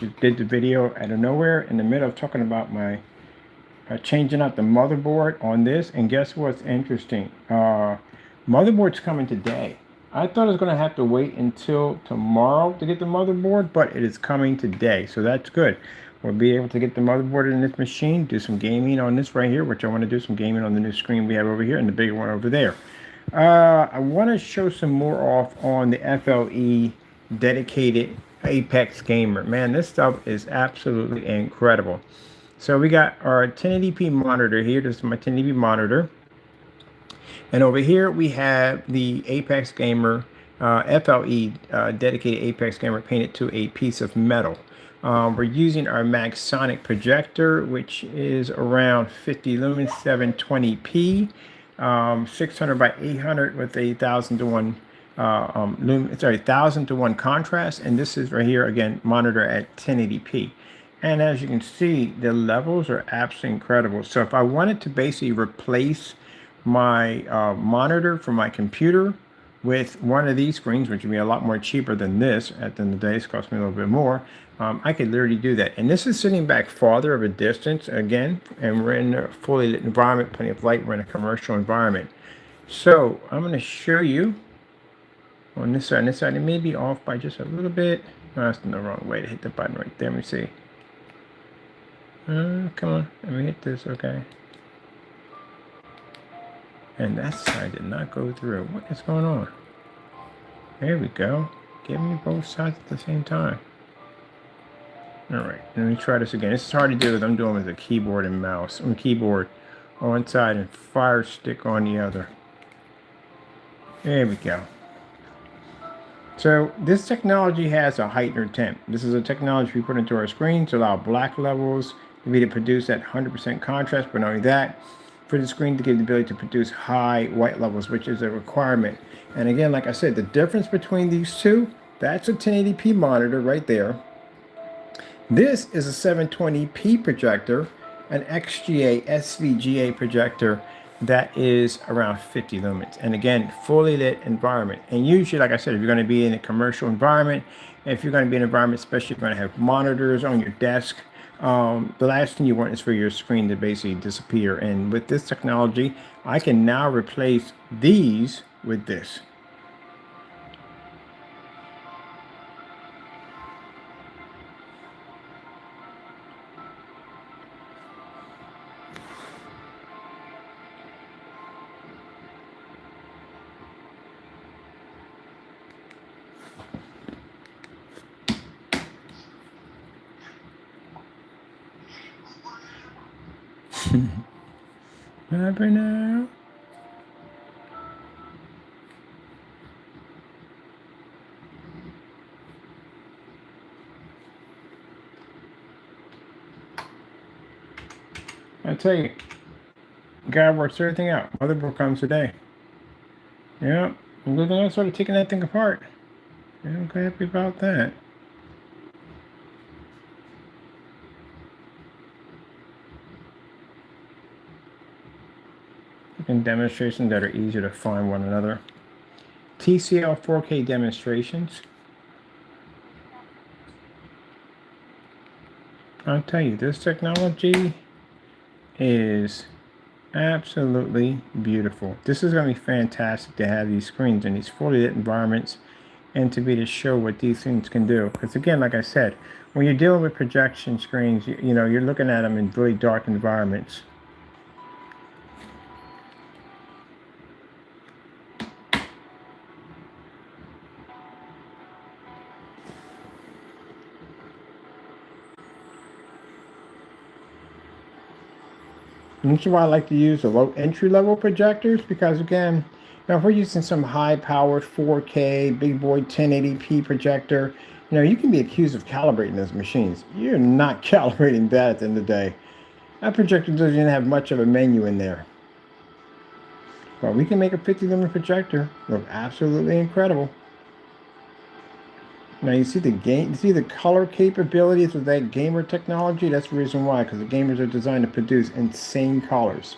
did the video out of nowhere in the middle of talking about my changing out the motherboard on this, and guess what's interesting? Motherboard's coming today. I thought I was going to have to wait until tomorrow to get the motherboard, but it is coming today, so that's good. We'll be able to get the motherboard in this machine, do some gaming on this right here, which I want to do some gaming on the new screen we have over here and the bigger one over there. I want to show some more off on the FLE dedicated Apex Gamer. Man, this stuff is absolutely incredible. So we got our 1080p monitor here. This is my 1080p monitor. And over here we have the Apex Gamer FLE dedicated Apex Gamer painted to a piece of metal. We're using our Maxsonic projector, which is around 50 lumens, 720p, 600 by 800 with a 1000 to 1 1000 to 1 contrast. And this is right here again, monitor at 1080p. And as you can see, the levels are absolutely incredible. So if I wanted to basically replace my monitor for my computer with one of these screens, which would be a lot more cheaper than this, at the end of the day, it's cost me a little bit more, I could literally do that. And this is sitting back farther of a distance again, and we're in a fully lit environment, plenty of light, we're in a commercial environment. So I'm going to show you on this side. And this side, it may be off by just a little bit. No, that's the wrong way to hit the button right there. Let me see. Come on, let me hit this, okay. And that side did not go through. What is going on? There we go. Give me both sides at the same time. All right, let me try this again. This is hard to do because I'm doing with a keyboard and mouse. On keyboard on one side and Fire Stick on the other. There we go. So this technology has a heightener temp. This is a technology we put into our screen to allow black levels to be to produce at 100% contrast, but not only that, for the screen to give the ability to produce high white levels, which is a requirement. And again, like I said, the difference between these two, that's a 1080p monitor right there. This is a 720p projector, an XGA SVGA projector that is around 50 lumens. And again, fully lit environment. And usually, like I said, if you're going to be in a commercial environment, if you're going to be in an environment, especially if you're going to have monitors on your desk, the last thing you want is for your screen to basically disappear. And with this technology, I can now replace these with this. Remember now? I tell you, God works everything out. Motherboard comes today. Yeah, I'm looking at sort of taking that thing apart. Yeah, I'm quite happy about that. And demonstrations that are easier to find one another. TCL 4K demonstrations. I'll tell you, this technology is absolutely beautiful. This is going to be fantastic to have these screens in these fully lit environments and to be to show what these things can do. Because again, like I said, when you're dealing with projection screens, you know, you're looking at them in really dark environments. And this is why I like to use the low entry-level projectors, because again, now if we're using some high-powered 4K, big boy 1080p projector, you know, you can be accused of calibrating those machines. You're not calibrating that at the end of the day. That projector doesn't even have much of a menu in there. But we can make a 50 lumen projector look absolutely incredible. Now you see the color capabilities of that gamer technology. That's the reason why, because the gamers are designed to produce insane colors.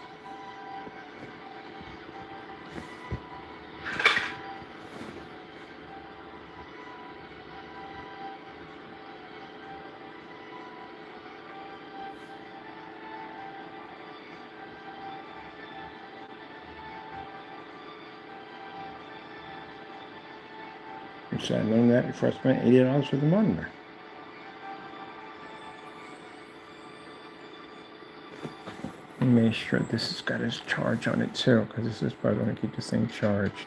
I should have known that before I spent $80 for the monitor. Let me make sure this has got its charge on it too, because this is probably going to keep this thing charged.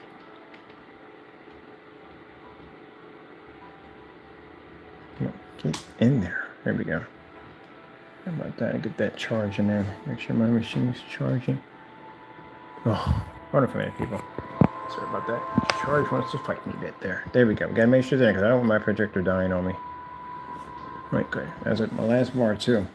Get in there. There we go. How about that? Get that charge in there. Make sure my machine is charging. Oh, hold on for a minute, people. Sorry about that. Charge wants to fight me a bit there. There we go. Gotta make sure there, because I don't want my projector dying on me. Right, good. That's my last bar too.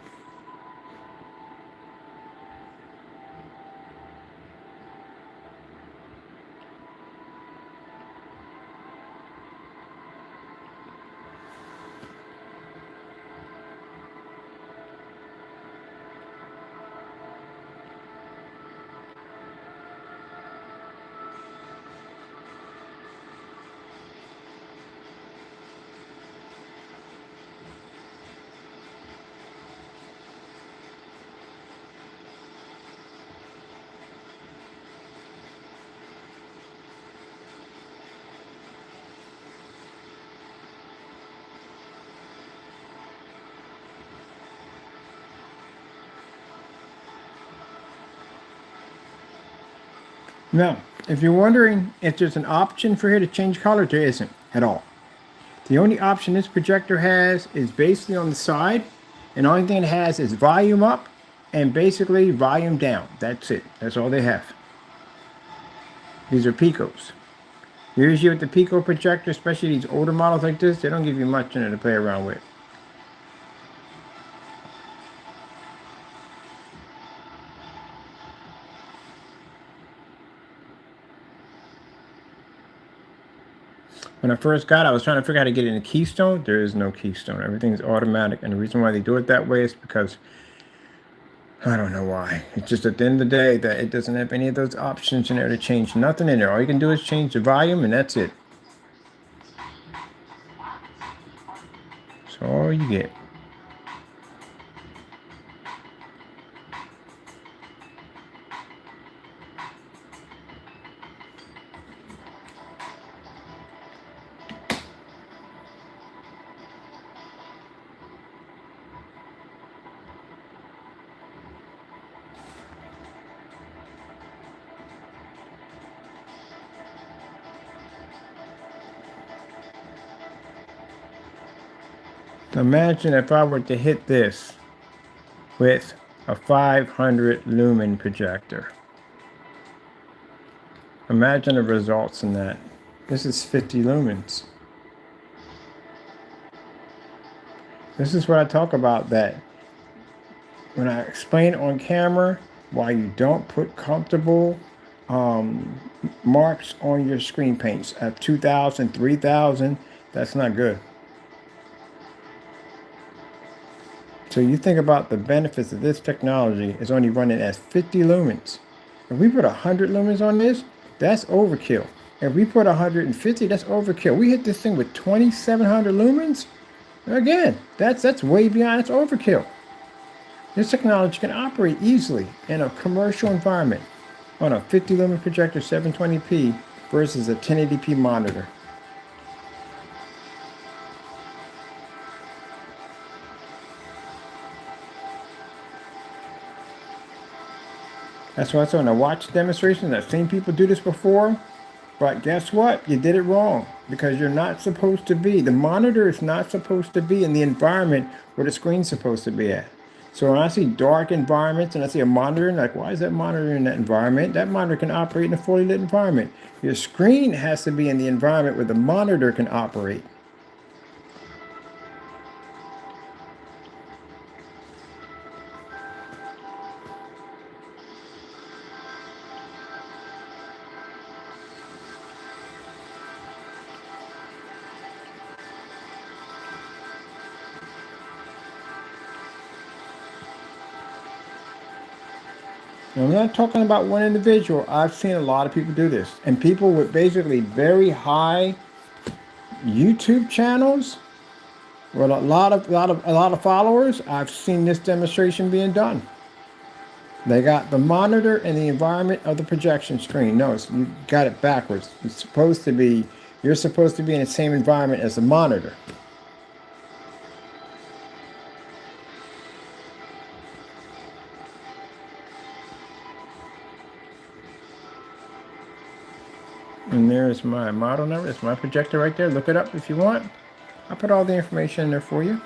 Now, if you're wondering if there's an option for here to change color, there isn't at all. The only option this projector has is basically on the side, and the only thing it has is volume up and basically volume down. That's it. That's all they have. These are Picos. Usually with the Pico projector, especially these older models like this, they don't give you much in it to play around with. When I first got it, I was trying to figure out how to get it in a keystone. There is no keystone. Everything's automatic. And the reason why they do it that way is because, I don't know why. It's just at the end of the day that it doesn't have any of those options in there to change nothing in there. All you can do is change the volume, and that's it. That's all you get. Imagine if I were to hit this with a 500 lumen projector. Imagine the results in that. This is 50 lumens. This is what I talk about, that when I explain on camera why you don't put comfortable marks on your screen paints at 2,000, 3,000, that's not good. So you think about the benefits of this technology is only running at 50 lumens. If we put 100 lumens on this, that's overkill. If we put 150, that's overkill. We hit this thing with 2,700 lumens. Again, that's way beyond, it's overkill. This technology can operate easily in a commercial environment on a 50 lumen projector 720p versus a 1080p monitor. That's why I said when I watch demonstrations, I've seen people do this before, but guess what? You did it wrong, because you're not supposed to be. The monitor is not supposed to be in the environment where the screen's supposed to be at. So when I see dark environments and I see a monitor, and like, why is that monitor in that environment? That monitor can operate in a fully lit environment. Your screen has to be in the environment where the monitor can operate. I'm not talking about one individual. I've seen a lot of people do this, and people with basically very high YouTube channels with a lot of followers. I've seen this demonstration being done. They got the monitor and the environment of the projection screen. No, you got it backwards. It's supposed to be You're supposed to be in the same environment as the monitor. And there's my model number. It's my projector right there. Look it up if you want. I'll put all the information in there for you.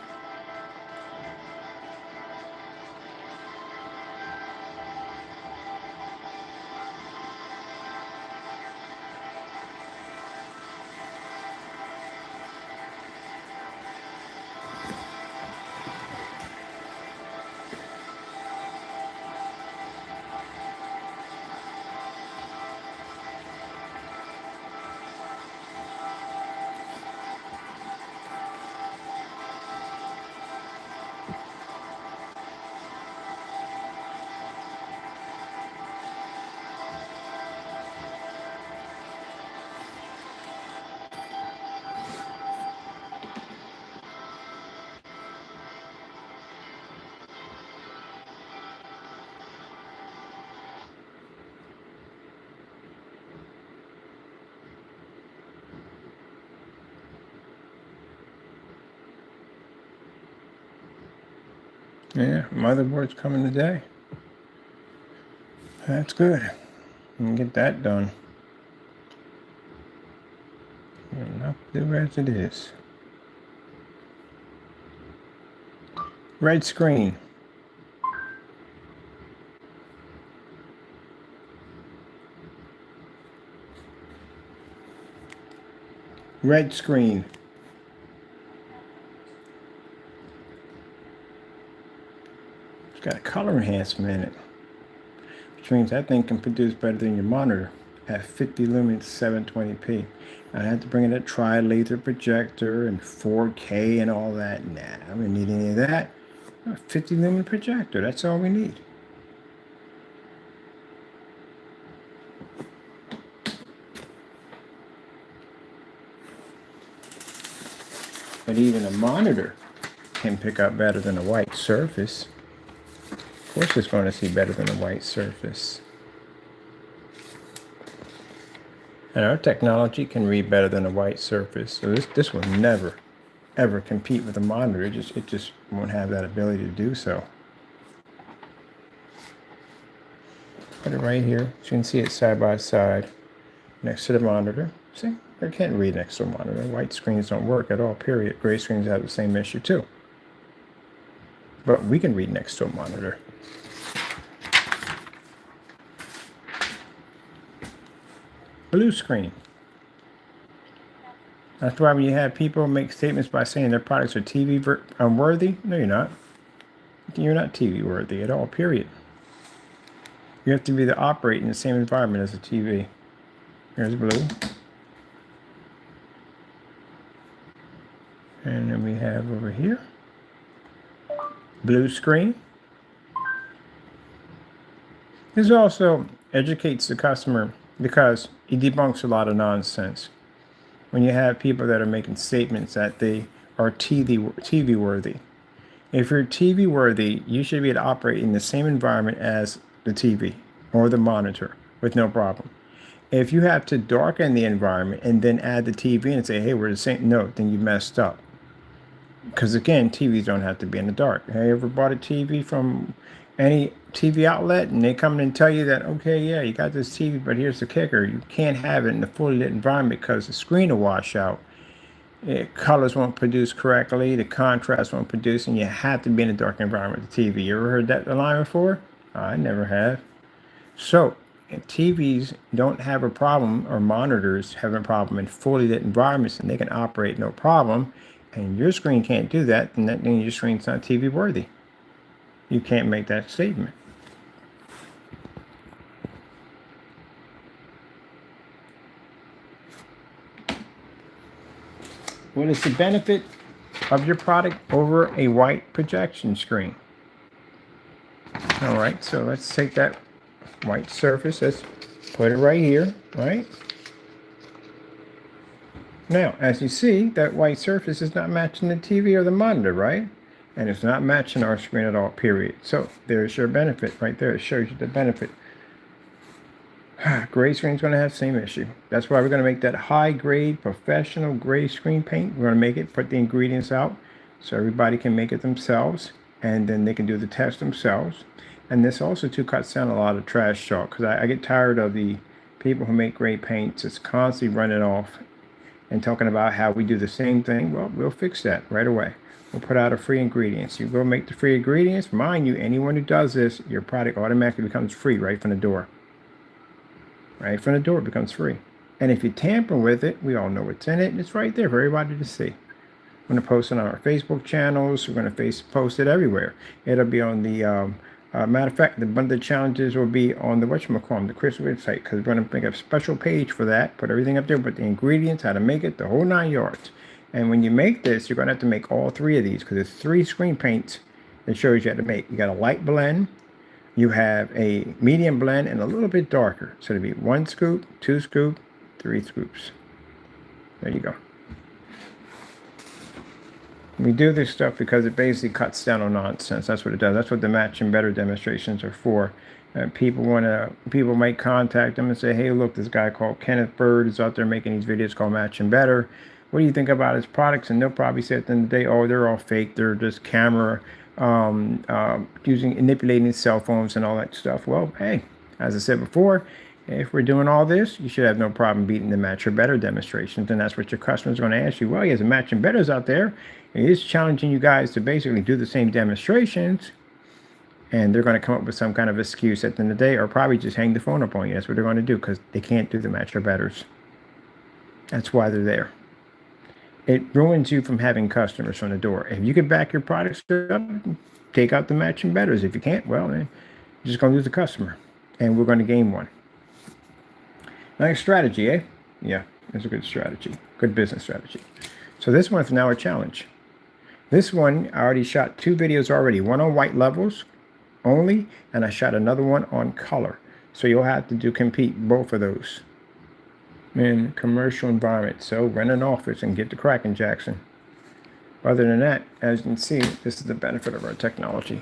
Yeah, motherboard's coming today. That's good. We can get that done. Enough blue as it is. Red screen. Red screen. It's got a color enhancement in it, which means that thing can produce better than your monitor at 50 lumens 720p. I had to bring in a tri-laser projector and 4K and all that. Nah, I don't need any of that. A 50 lumen projector, that's all we need. But even a monitor can pick up better than a white surface. Of course it's going to see better than a white surface. And our technology can read better than a white surface. So this will never, ever compete with a monitor. It just won't have that ability to do so. Put it right here. So you can see it side by side next to the monitor. See? I can't read next to a monitor. White screens don't work at all, period. Gray screens have the same issue too. But we can read next to a monitor. Blue screen. That's why when you have people make statements by saying their products are TV unworthy, no, you're not. You're not TV worthy at all, period. You have to be to operate in the same environment as a TV. Here's blue. And then we have over here, blue screen. This also educates the customer because it debunks a lot of nonsense. When you have people that are making statements that they are TV worthy. If you're TV worthy, you should be able to operate in the same environment as the TV or the monitor with no problem. If you have to darken the environment and then add the TV and say, hey, we're the same, no, then you messed up. Because again, TVs don't have to be in the dark. Have you ever bought a TV from any TV outlet and they come in and tell you that, okay, yeah, you got this TV, but here's the kicker. You can't have it in the fully lit environment because the screen will wash out. Colors won't produce correctly. The contrast won't produce, and you have to be in a dark environment with the TV. You ever heard that line before? I never have. So TVs don't have a problem, or monitors have a problem in fully lit environments, and they can operate no problem. And your screen can't do that, and that means your screen's not TV worthy. You can't make that statement. What is the benefit of your product over a white projection screen? All right, so let's take that white surface, let's put it right here, right? Now, as you see, that white surface is not matching the TV or the monitor, right? And it's not matching our screen at all, period. So there's your benefit right there. It shows you the benefit. Gray screen's going to have the same issue. That's why we're going to make that high grade professional gray screen paint. We're going to make it, put the ingredients out so everybody can make it themselves, and then they can do the test themselves. And this also too cuts down a lot of trash talk, because I get tired of the people who make gray paints. It's constantly running off and talking about how we do the same thing. Well, we'll fix that right away. We'll put out a free ingredients. You go make the free ingredients. Mind you, anyone who does this, your product automatically becomes free right from the door. Right from the door, it becomes free. And if you tamper with it, we all know what's in it. And it's right there for everybody to see. I'm going to post it on our Facebook channels. We're going to post it everywhere. It'll be on the, matter of fact, one of the challenges will be on the whatchamacallit, the Chris website, because we're going to make a special page for that. Put everything up there, put the ingredients, how to make it, the whole 9 yards. And when you make this, you're going to have to make all 3 of these, because it's 3 screen paints that shows you how to make. You got a light blend, you have a medium blend, and a little bit darker. So it'll be 1 scoop, 2 scoop, 3 scoops. There you go. We do this stuff because it basically cuts down on nonsense. That's what it does. That's what the matching better demonstrations are for. People might contact them and say, hey, look, this guy called Kenneth Bird is out there making these videos called Matching Better. What do you think about his products? And they'll probably say at the end of the day, oh, they're all fake. They're just camera manipulating cell phones and all that stuff. Well, hey, as I said before, if we're doing all this, you should have no problem beating the Match or Better demonstrations. And that's what your customers are going to ask you. Well, he has a Match and Betters out there. And he's challenging you guys to basically do the same demonstrations. And they're going to come up with some kind of excuse at the end of the day, or probably just hang the phone up on you. That's what they're going to do, because they can't do the Match or Betters. That's why they're there. It ruins you from having customers from the door. If you could back your products up, take out the Match and Betters. If you can't, well, then you're just going to lose a customer. And we're going to gain one. Nice strategy, eh? Yeah, it's a good strategy. Good business strategy. So this one's now a challenge. This one, I already shot 2 videos already. One on white levels only, and I shot another one on color. So you'll have to compete both of those in commercial environment. So rent an office and get to cracking, Jackson. Other than that, as you can see, this is the benefit of our technology.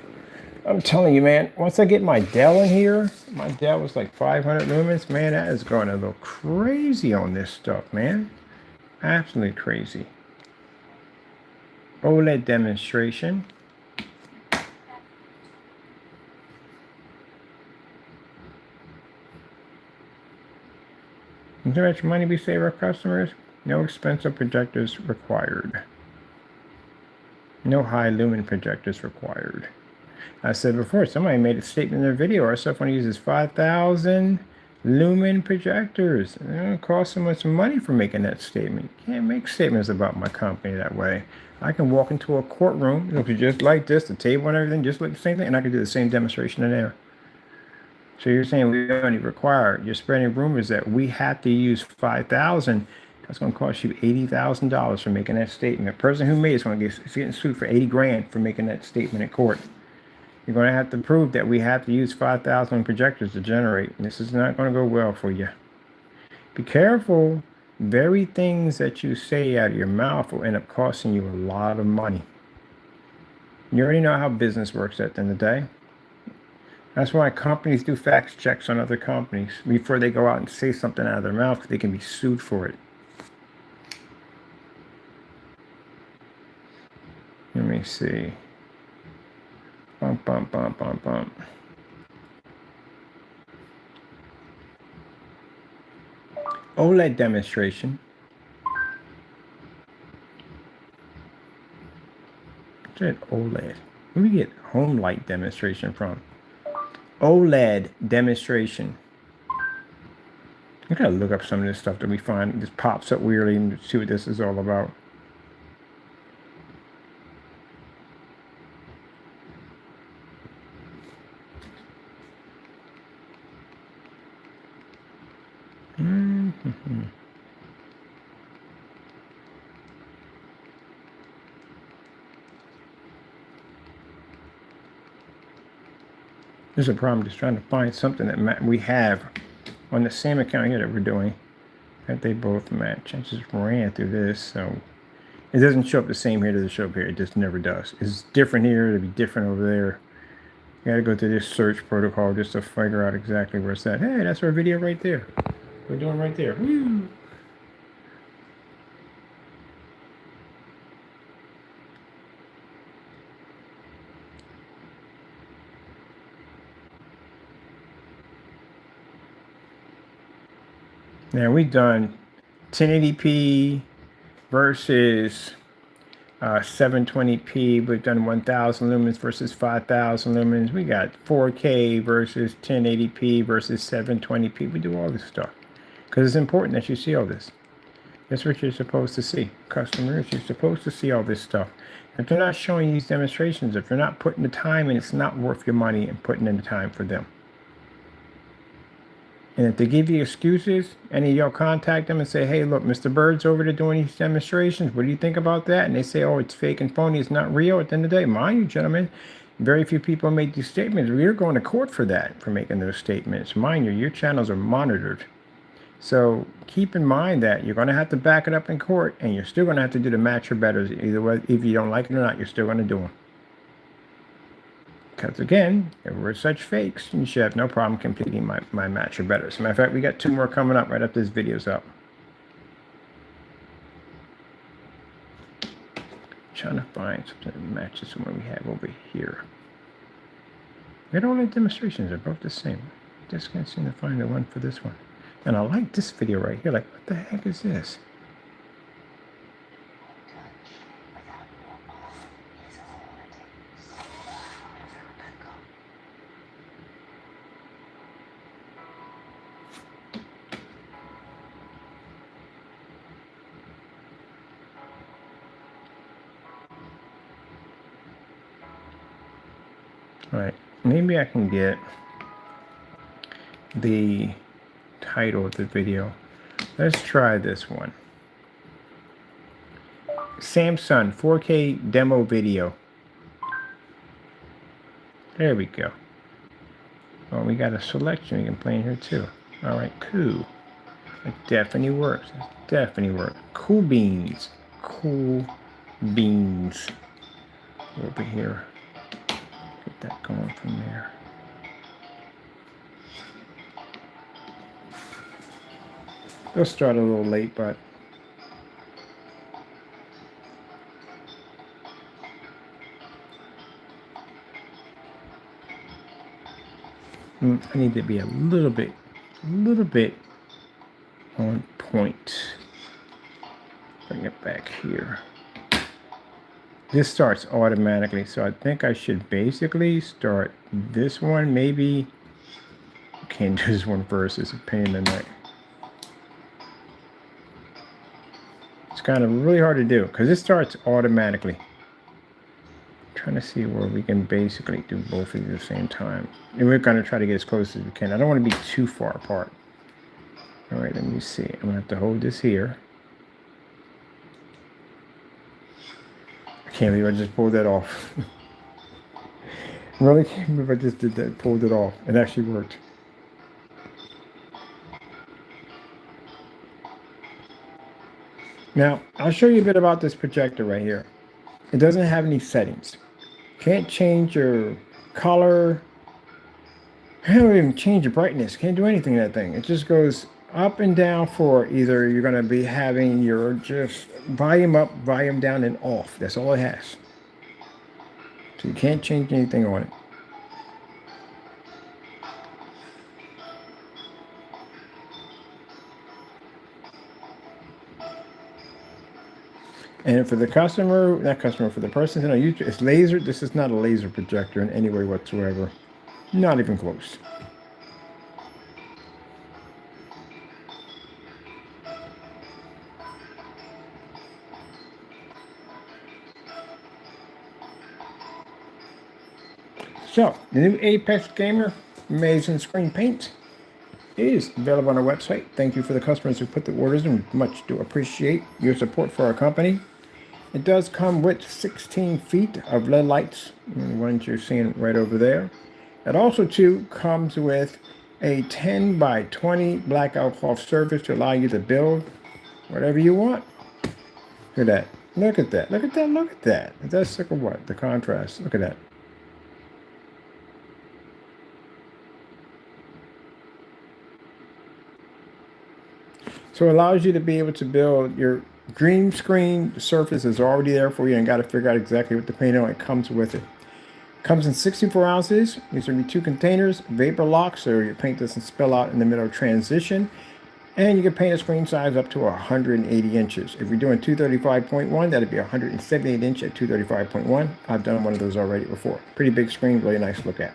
I'm telling you, man, once I get my Dell in here, my Dell was like 500 lumens. Man, that is going a little crazy on this stuff, man. Absolutely crazy. OLED demonstration. Is there much money we save our customers? No expensive projectors required. No high lumen projectors required. I said before, somebody made a statement in their video, our stuff only uses 5,000 lumen projectors. It don't cost so much money for making that statement. You can't make statements about my company that way. I can walk into a courtroom, it looks just like this, the table and everything, just like the same thing, and I can do the same demonstration in there. So you're saying we only require, you're spreading rumors that we have to use 5,000. That's going to cost you $80,000 for making that statement. The person who made it is going to get getting sued for 80 grand for making that statement in court. You're going to have to prove that we have to use 5,000 projectors to generate. This is not going to go well for you. Be careful. Very things that you say out of your mouth will end up costing you a lot of money. You already know how business works at the end of the day. That's why companies do fact checks on other companies before they go out and say something out of their mouth, because they can be sued for it. Let me see. Bump, bump, bump, bump, bump. OLED demonstration. What's that OLED? Where do we get home light demonstration from? OLED demonstration. I gotta look up some of this stuff that we find. It just pops up weirdly and see what this is all about. There's a problem just trying to find something that we have on the same account here that we're doing that they both match. I just ran through this, so it doesn't show up the same here. It doesn't show up here. It just never does. It's different here. It'll be different over there. You got to go through this search protocol just to figure out exactly where it's at. Hey, that's our video right there. We're doing right there. Woo! Now we've done 1080p versus 720p. We've done 1000 lumens versus 5000 lumens. We got 4K versus 1080p versus 720p. We do all this stuff because it's important that you see all this. That's what you're supposed to see. Customers, you're supposed to see all this stuff. If they're not showing these demonstrations, if you're not putting the time in, it's not worth your money and putting in the time for them. And if they give you excuses, any of y'all contact them and say, hey, look, Mr. Bird's over there doing these demonstrations. What do you think about that? And they say, oh, it's fake and phony. It's not real. At the end of the day, mind you, gentlemen, very few people make these statements. We're going to court for that, for making those statements. Mind you, your channels are monitored. So keep in mind that you're going to have to back it up in court, and you're still going to have to do the match or betters. Either way, if you don't like it or not, you're still going to do them. Because again, if we're such fakes, you should have no problem completing my match or better. As a matter of fact, we got 2 more coming up right after this video's up. Trying to find something that matches what we have over here. We got all the demonstrations are both the same. Just can't seem to find the one for this one. And I like this video right here. Like, what the heck is this? All right, maybe I can get the title of the video. Let's try this one. Samsung 4K demo video. There we go. Well, we got a selection we can play in here too. All right, cool. It definitely works. It definitely works. Cool beans. Cool beans. Over here. Get that going from there. They'll start a little late, but I need to be a little bit on point. Bring it back here. This starts automatically, so I think I should basically start this one. Maybe I can't do this one first. It's a pain in the neck. It's kind of really hard to do because it starts automatically. I'm trying to see where we can basically do both of these at the same time. And we're going to try to get as close as we can. I don't want to be too far apart. All right, let me see. I'm going to have to hold this here. I can't believe I just pulled that off. Really can't believe I just did that, pulled it off. It actually worked. Now, I'll show you a bit about this projector right here. It doesn't have any settings. Can't change your color. Can't even change your brightness. Can't do anything to that thing. It just goes up and down for either you're going to be having your just volume up, volume down, and off. That's all it has. So you can't change anything on it. And for the customer, not customer, for the person who knows, it's laser. This is not a laser projector in any way whatsoever. Not even close. So, the new Apex Gamer Amazing Screen Paint is available on our website. Thank you for the customers who put the orders in. Much do appreciate your support for our company. It does come with 16 feet of LED lights, the ones you're seeing right over there. It also, too, comes with a 10 by 20 blackout cloth surface to allow you to build whatever you want. Look at that. Look at that. Look at that. Look at that. That's look at what? The contrast. Look at that. So it allows you to be able to build your green screen surface is already there for you and got to figure out exactly what to paint on. It comes with it. Comes in 64 ounces. These are going to be 2 containers, vapor lock, so your paint doesn't spill out in the middle of transition. And you can paint a screen size up to 180 inches. If you're doing 235.1, that'd be 178 inch at 235.1. I've done one of those already before. Pretty big screen, really nice to look at.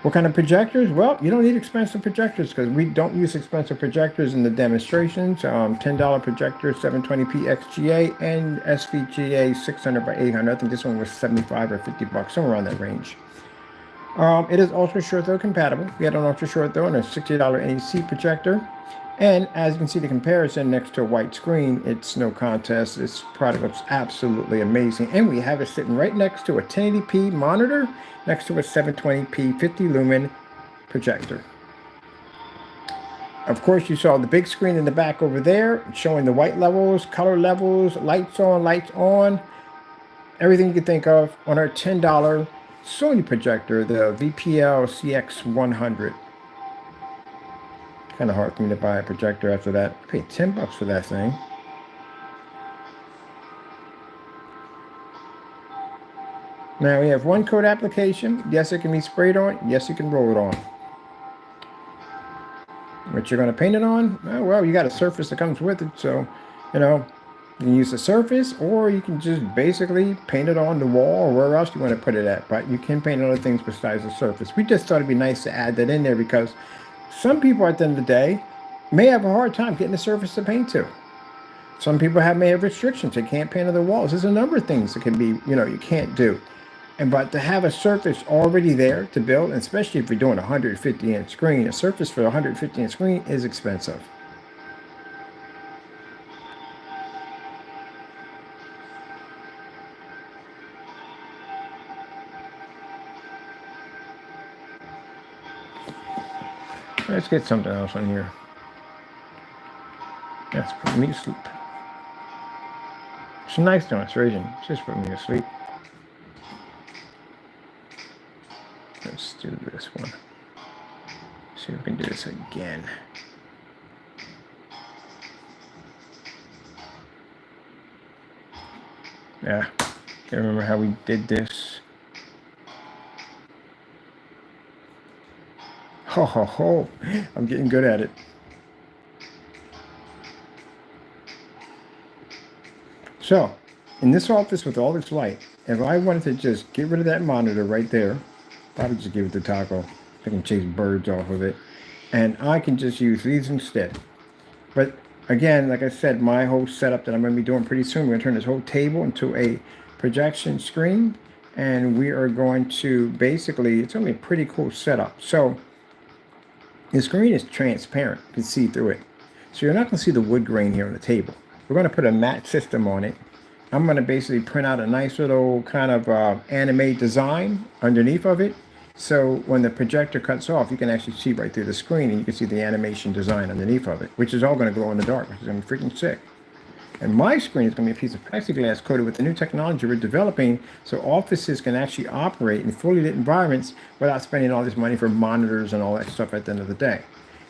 What kind of projectors? Well, you don't need expensive projectors because we don't use expensive projectors in the demonstrations. $10 projector, 720p XGA, and SVGA 600 by 800. I think this one was 75 or 50 bucks, somewhere around that range. It is ultra short throw compatible. We had an ultra short throw and a $60 NEC projector. And as you can see the comparison next to a white screen, it's no contest. This product looks absolutely amazing. And we have it sitting right next to a 1080p monitor, next to a 720p 50 lumen projector. Of course, you saw the big screen in the back over there, showing the white levels, color levels, lights on, everything you can think of on our $10 Sony projector, the VPL CX-100. Kind of hard for me to buy a projector after that. I paid 10 bucks for that thing. Now we have one coat application. Yes, it can be sprayed on. Yes, you can roll it on. What you're going to paint it on? Oh, well, you got a surface that comes with it. So, you know, you can use the surface or you can just basically paint it on the wall or where else you want to put it at. But you can paint other things besides the surface. We just thought it'd be nice to add that in there because some people at the end of the day may have a hard time getting a surface to paint to. Some people may have restrictions. They can't paint on the walls. There's a number of things that can be, you can't do. But to have a surface already there to build, and especially if you're doing a 150-inch screen, a surface for a 150-inch screen is expensive. Let's get something else on here. That's put me to sleep. It's a nice demonstration. Just put me to sleep. Let's do this one. See if we can do this again. Yeah, can't remember how we did this. Ho ho ho! I'm getting good at it. So, in this office with all this light, if I wanted to just get rid of that monitor right there, probably just give it to Taco. I can chase birds off of it. And I can just use these instead. But again, like I said, my whole setup that I'm going to be doing pretty soon, we're going to turn this whole table into a projection screen. And we are going to basically, it's going to be a pretty cool setup. So the screen is transparent. You can see through it. So you're not going to see the wood grain here on the table. We're going to put a matte system on it. I'm going to basically print out a nice little kind of anime design underneath of it. So when the projector cuts off, you can actually see right through the screen and you can see the animation design underneath of it, which is all going to glow in the dark, which is going to be freaking sick. And my screen is going to be a piece of plexiglass coated with the new technology we're developing so offices can actually operate in fully lit environments without spending all this money for monitors and all that stuff at the end of the day.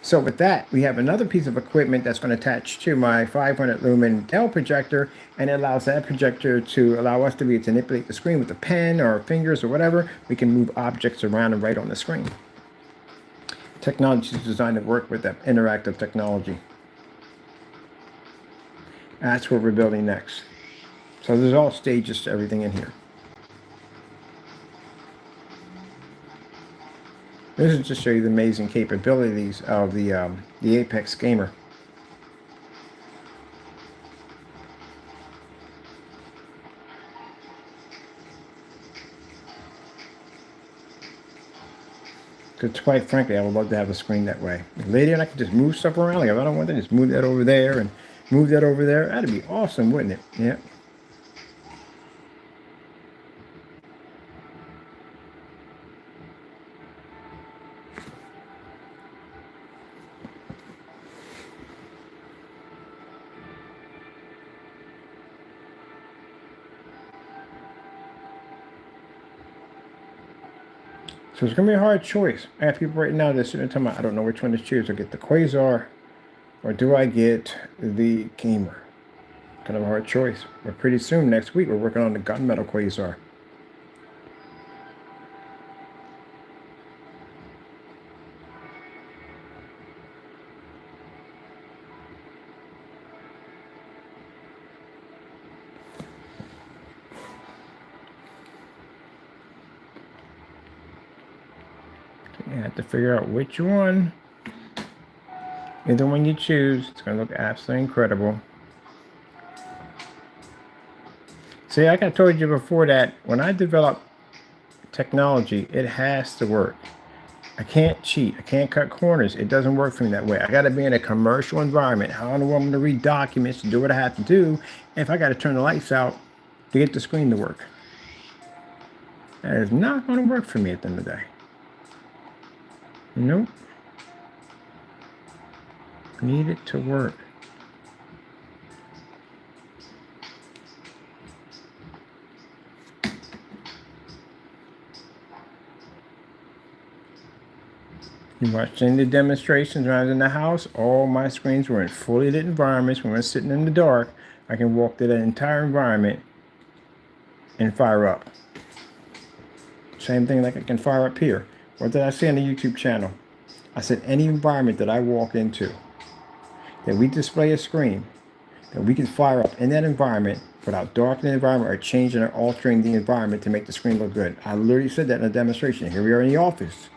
So with that, we have another piece of equipment that's going to attach to my 500 lumen Dell projector, and it allows that projector to allow us to be able to manipulate the screen with a pen or fingers or whatever. We can move objects around and right on the screen. Technology is designed to work with that interactive technology. That's what we're building next. So there's all stages to everything in here. This is to show you the amazing capabilities of the APEX Gamer. Because quite frankly, I would love to have a screen that way. Later, I could just move stuff around. Like if I don't want to, just move that over there and move that over there. That'd be awesome, wouldn't it? Yeah. So it's going to be a hard choice. I have people right now that are sitting there talking about, I don't know which one to choose. I get the Quasar or do I get the gamer? Kind of a hard choice. But pretty soon, next week, we're working on the gunmetal quasar. You have to figure out which one. Either one you choose, it's going to look absolutely incredible. See, like I told you before, that when I develop technology, it has to work. I can't cheat. I can't cut corners. It doesn't work for me that way. I got to be in a commercial environment. I don't want them to read documents to do what I have to do. If I got to turn the lights out to get the screen to work, that is not going to work for me at the end of the day. Nope. Need it to work. You watching the demonstrations when I was in the house, all my screens were in fully lit environments. When we're sitting in the dark, I can walk through that entire environment and fire up. Same thing like I can fire up here. What did I say on the YouTube channel? I said any environment that I walk into, that we display a screen, that we can fire up in that environment without darkening the environment or changing or altering the environment to make the screen look good. I literally said that in a demonstration. Here we are in the office.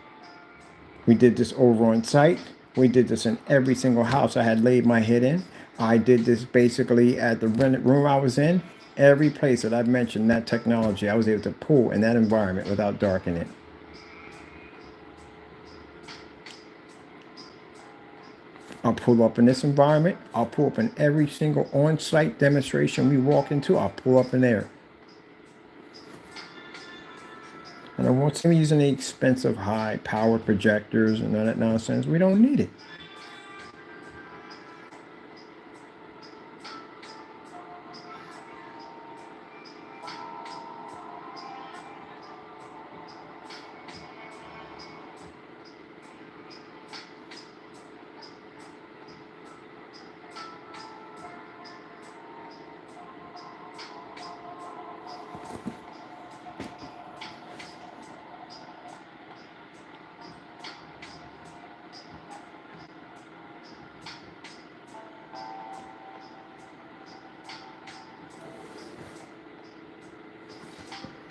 We did this over on site. We did this in every single house I had laid my head in. I did this basically at the rented room I was in. Every place that I've mentioned that technology, I was able to pull in that environment without darkening it. I'll pull up in this environment. I'll pull up in every single on-site demonstration we walk into. I'll pull up in there. And I want some using the expensive high-powered projectors and all that nonsense. We don't need it.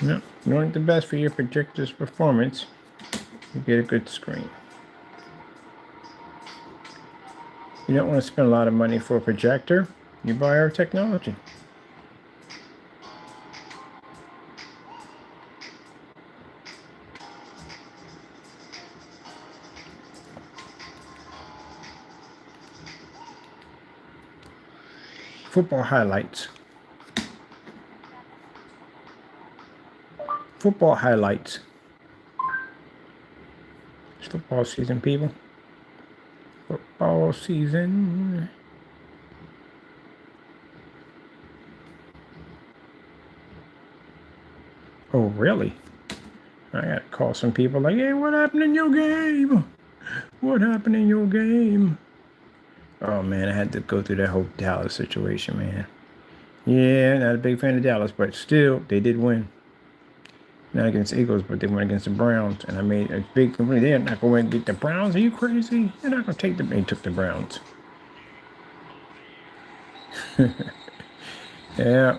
No, you want the best for your projector's performance, you get a good screen. You don't want to spend a lot of money for a projector, you buy our technology. Football highlights. Football highlights. It's football season, people. Football season. Oh, really? I gotta call some people like, hey, what happened in your game? What happened in your game? Oh, man, I had to go through that whole Dallas situation, man. Yeah, not a big fan of Dallas, but still, they did win. Not against Eagles, but they went against the Browns. And I made a big complaint. They're not going to get the Browns. Are you crazy? They're not going to take them. They took the Browns. Yeah.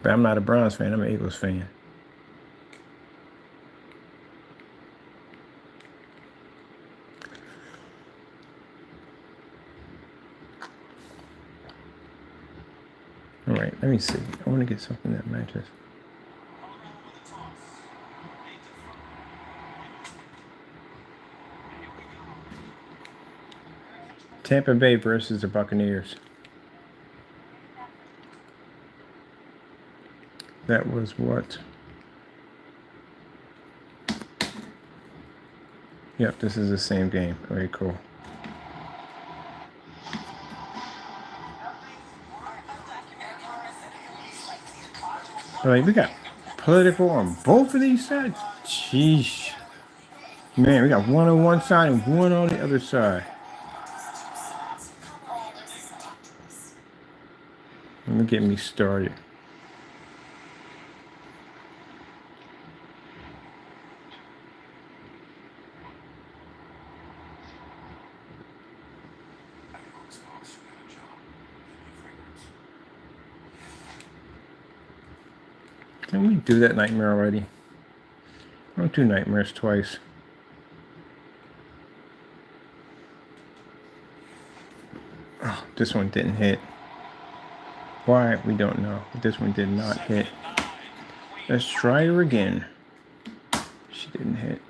But I'm not a Browns fan. I'm an Eagles fan. All right, let me see. I want to get something that matches. Tampa Bay versus the Buccaneers. That was what? Yep, this is the same game. Very cool. Like, we got political on both of these sides. Jeez. Man, we got one on one side and one on the other side. Let me get me started. Can we do that nightmare already? Don't do nightmares twice. Oh, this one didn't hit. Why? We don't know. This one did not hit. Let's try her again. She didn't hit.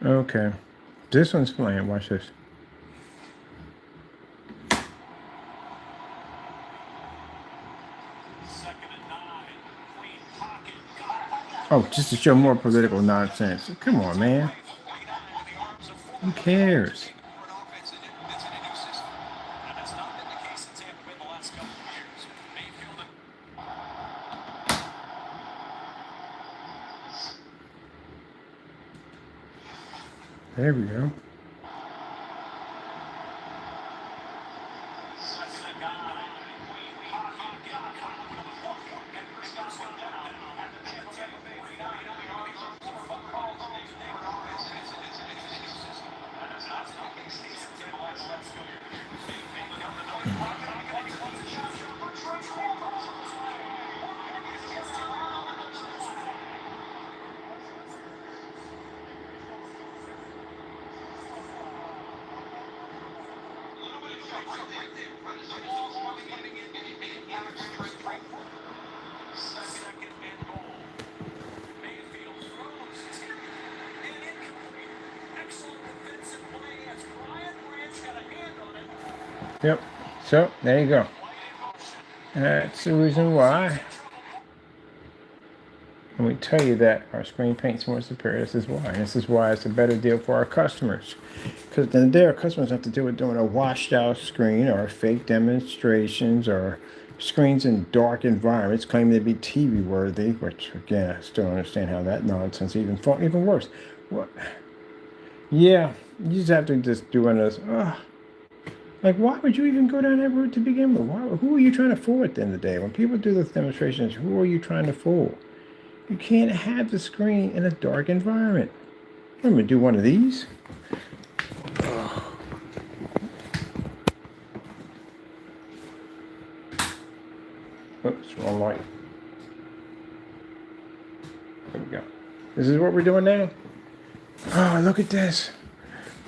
Okay. This one's playing. Watch this. Oh, just to show more political nonsense. Come on, man. Who cares? There we go. Yep. So there you go. That's the reason why. And we tell you that our screen paint's more superior. This is why. And this is why it's a better deal for our customers. Because then our customers have to deal with doing a washed out screen or fake demonstrations or screens in dark environments claiming to be TV worthy, which again, I still don't understand how that nonsense even worse. What? Yeah, you just have to just do one of those. Like, why would you even go down that route to begin with? Who are you trying to fool at the end of the day? When people do those demonstrations, who are you trying to fool? You can't have the screen in a dark environment. I'm going to do one of these. Oops, wrong light. There we go. This is what we're doing now. Oh, look at this.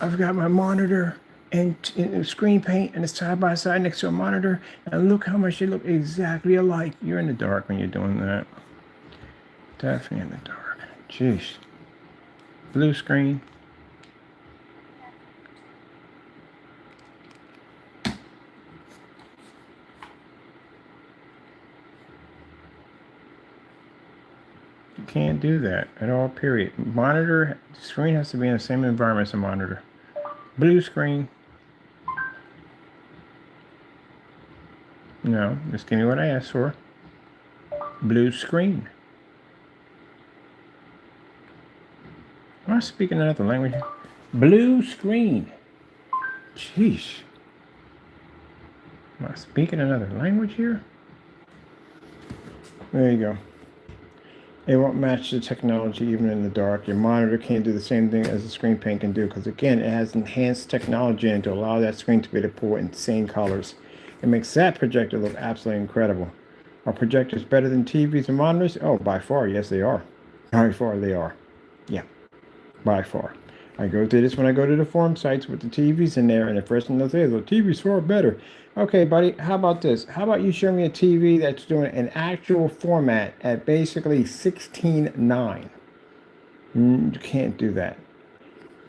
I've got my monitor and screen paint and it's side by side next to a monitor. And look how much they look exactly alike. You're in the dark when you're doing that. Definitely in the dark. Jeez. Blue screen. You can't do that at all, period. Monitor, screen has to be in the same environment as a monitor. Blue screen. No, just give me what I asked for. Blue screen. Am I speaking another language? Blue screen. Jeez. Am I speaking another language here? There you go. It won't match the technology even in the dark. Your monitor can't do the same thing as the screen paint can do because, again, it has enhanced technology in to allow that screen to be able to pull insane colors. It makes that projector look absolutely incredible. Are projectors better than TVs and monitors? Oh, by far, yes, they are. By far, they are. Yeah, by far. I go through this when I go to the forum sites with the TVs in there, and the first thing they'll say is, well, TV's far better. Okay, buddy, how about this? How about you show me a TV that's doing an actual format at basically 16:9? You can't do that.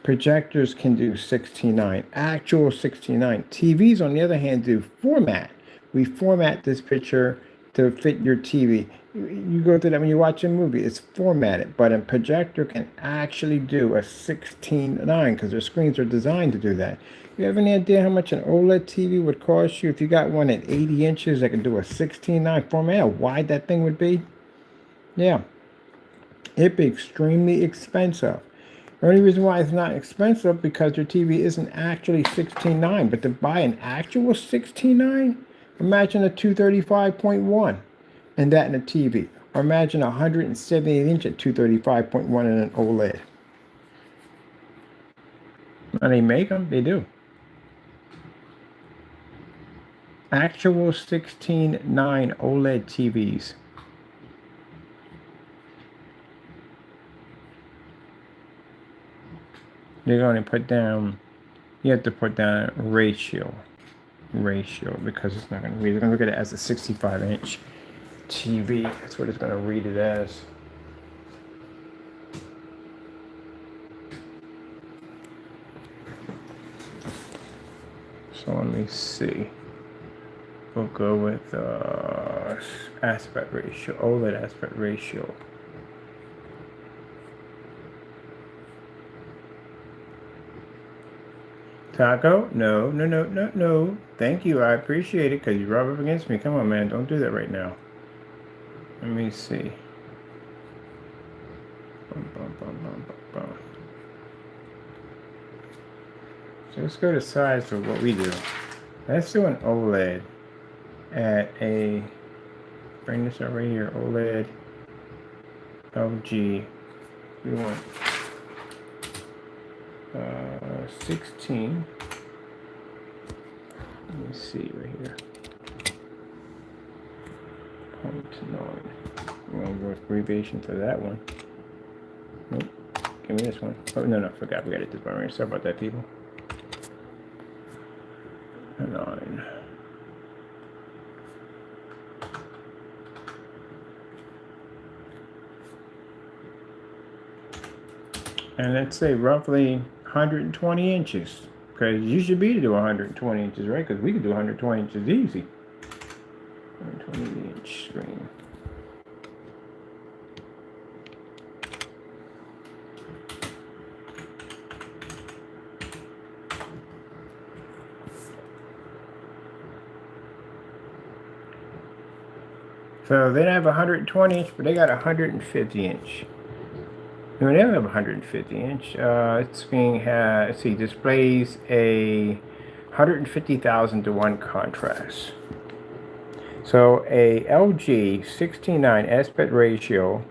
Projectors can do 16:9, actual 16:9. TVs, on the other hand, do format. We format this picture to fit your TV. You go through that when you watch a movie. It's formatted, but a projector can actually do a 16:9 because their screens are designed to do that. You have any idea how much an OLED TV would cost you if you got one at 80 inches that can do a 16:9 format? How wide that thing would be? Yeah, it'd be extremely expensive. The only reason why it's not expensive because your TV isn't actually 16:9, but to buy an actual 16:9, imagine a 235.1 and that in a TV. Or imagine a 178 inch at 235.1 in an OLED. And they make them, they do. Actual 16:9 OLED TVs. You're going to put down, you have to put down ratio because it's not going to read. It's going to look at it as a 65-inch TV. That's what it's going to read it as. So let me see. We'll go with aspect ratio, OLED aspect ratio. Taco? No. Thank you. I appreciate it because you rub up against me. Come on, man. Don't do that right now. Let me see. So let's go to size for what we do. Let's do an OLED at a, bring this over here, OLED LG. We want 16. Let me see right here. 0.9. I'm going to go with abbreviation for that one. Nope. Give me this one. Oh, no, forgot. We got it this one. Sorry about that, people. 9. And let's say roughly 120 inches. Because you should be to do 120 inches, right? Because we could do 120 inches easy. 120 inch screen. So they don't have 120 inch, but they got 150 inch. No, they don't have 150 inch. It's being let's see, displays a 150,000 to 1 contrast. So a LG 16:9 aspect ratio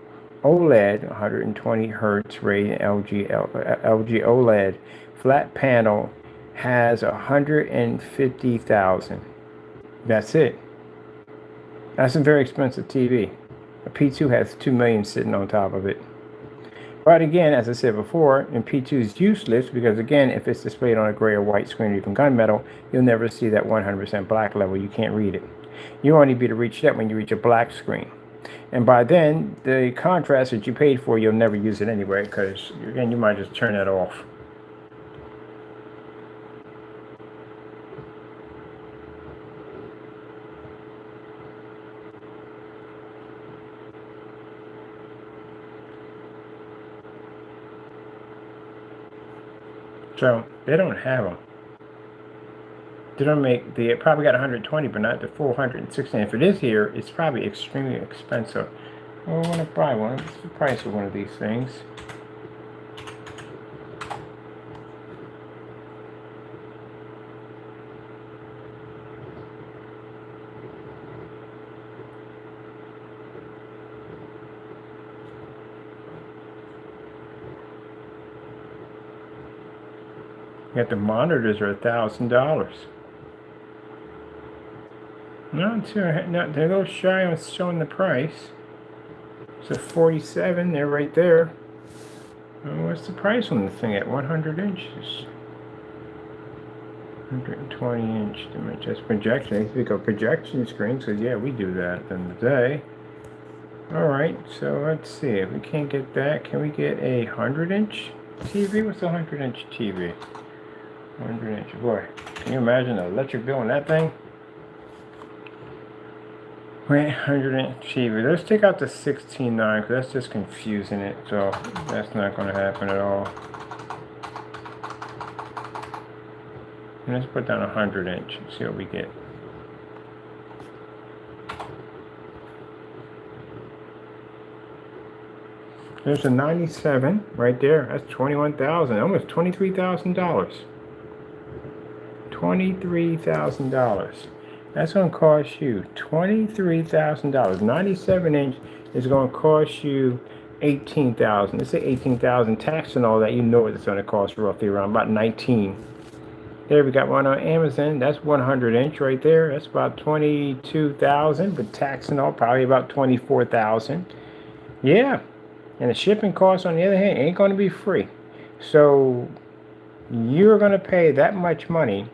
OLED 120 hertz rated LG OLED flat panel has 150,000. That's it. That's a very expensive TV. A P2 has 2 million sitting on top of it. But again, as I said before, and P2 is useless because again, if it's displayed on a gray or white screen or even gunmetal, you'll never see that 100% black level. You can't read it. You only be to reach that when you reach a black screen. And by then, the contrast that you paid for, you'll never use it anyway because again, you might just turn that off. So they don't have them. They don't make, they probably got 120, but not the full 116. If it is here, it's probably extremely expensive. Well, I want to buy one. What's the price of one of these things? Yet the monitors are $1,000. They're a little shy on showing the price. So 47, they're right there. What's the price on the thing at 100 inches? 120 inch dimension. Projection. We go projection screen. So yeah, we do that in the day. All right. So let's see. If we can't get that, can we get a 100-inch TV? What's a 100-inch TV? 100-inch. Boy, can you imagine the electric bill on that thing? Wait, 100-inch TV. Let's take out the 16.9 because that's just confusing it. So that's not going to happen at all. And let's put down 100-inch and see what we get. There's a 97 right there. That's $21,000, almost $23,000. $23,000. That's going to cost you $23,000. 97-inch is going to cost you $18,000. Let's say $18,000 tax and all that. You know what it's going to cost roughly around about 19. There we got one on Amazon. That's 100-inch right there. That's about 22,000, but tax and all probably about 24,000. Yeah, and the shipping cost on the other hand ain't going to be free. So you're going to pay that much money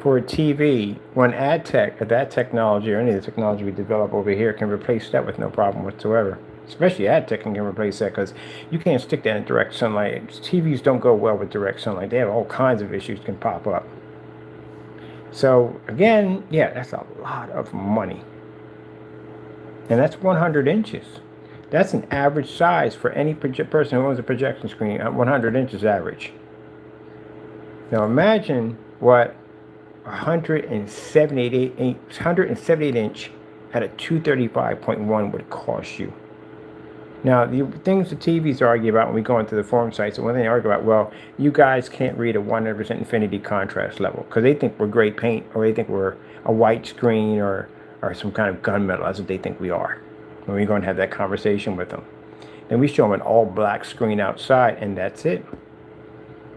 for a TV when ad tech, or that technology, or any of the technology we develop over here can replace that with no problem whatsoever. Especially ad tech can replace that because you can't stick that in direct sunlight. TVs don't go well with direct sunlight. They have all kinds of issues can pop up. So again, yeah, that's a lot of money. And that's 100 inches. That's an average size for any person who owns a projection screen. 100 inches average. Now imagine what 178 inch at a 235.1 would cost you. Now, the things the TVs argue about when we go into the forum sites, and when they argue about, well, you guys can't read a 100% infinity contrast level because they think we're gray paint, or they think we're a white screen, or some kind of gunmetal. That's what they think we are. When we go and have that conversation with them, then we show them an all black screen outside, and that's it.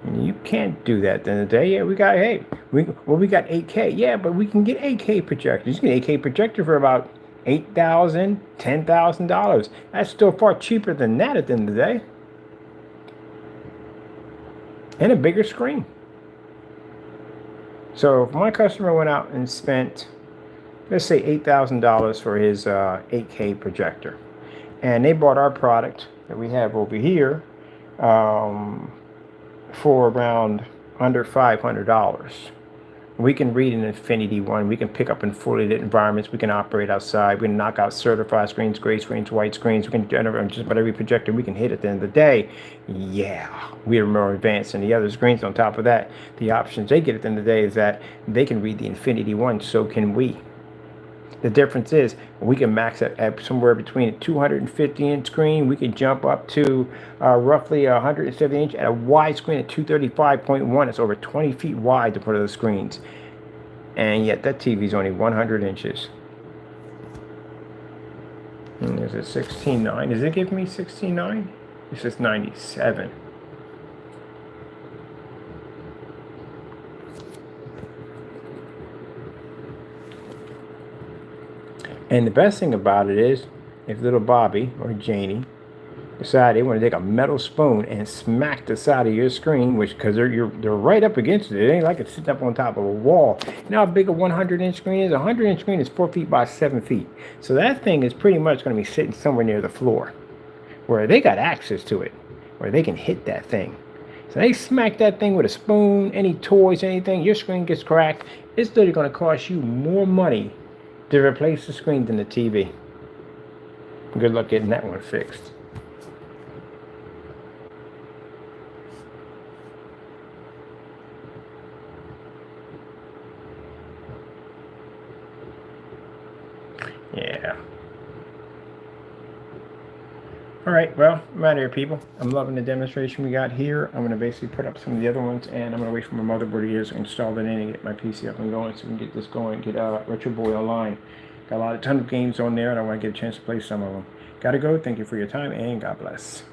And you can't do that at the end of the day. Yeah, we got, hey, we got 8K. Yeah, but we can get 8K projectors. You can get 8K projector for about $8,000, $10,000. That's still far cheaper than that at the end of the day. And a bigger screen. So if my customer went out and spent, let's say $8,000 for his 8K projector, and they bought our product that we have over here for around under $500. We can read an Infinity one. We can pick up in fully lit environments. We can operate outside. We can knock out certified screens, gray screens, white screens. We can generate just about every projector we can hit at the end of the day. Yeah, we are more advanced than the other screens. On top of that, the options they get at the end of the day is that they can read the Infinity one. So can we. The difference is we can max it at somewhere between a 250-inch screen. We can jump up to roughly 170-inch at a wide screen at 235.1. It's over 20 feet wide to put on the screens. And yet that TV is only 100 inches. And there's a 16.9. Does it give me 16.9? It says 97. And the best thing about it is, if little Bobby or Janie decide they want to take a metal spoon and smack the side of your screen, which because they're right up against it, it ain't like it's sitting up on top of a wall. You know how big a 100-inch screen is? A 100-inch screen is 4 feet by 7 feet. So that thing is pretty much going to be sitting somewhere near the floor, where they got access to it, where they can hit that thing. So they smack that thing with a spoon, any toys, anything, your screen gets cracked. It's literally going to cost you more money to replace the screen than the TV. Good luck getting that one fixed. Yeah. All right, well, I'm out of here, people. I'm loving the demonstration we got here. I'm going to basically put up some of the other ones, and I'm going to wait for my motherboard here to install it in and get my PC up and going so we can get this going, get Retro Boy online. Got a ton of games on there, and I want to get a chance to play some of them. Gotta go. Thank you for your time, and God bless.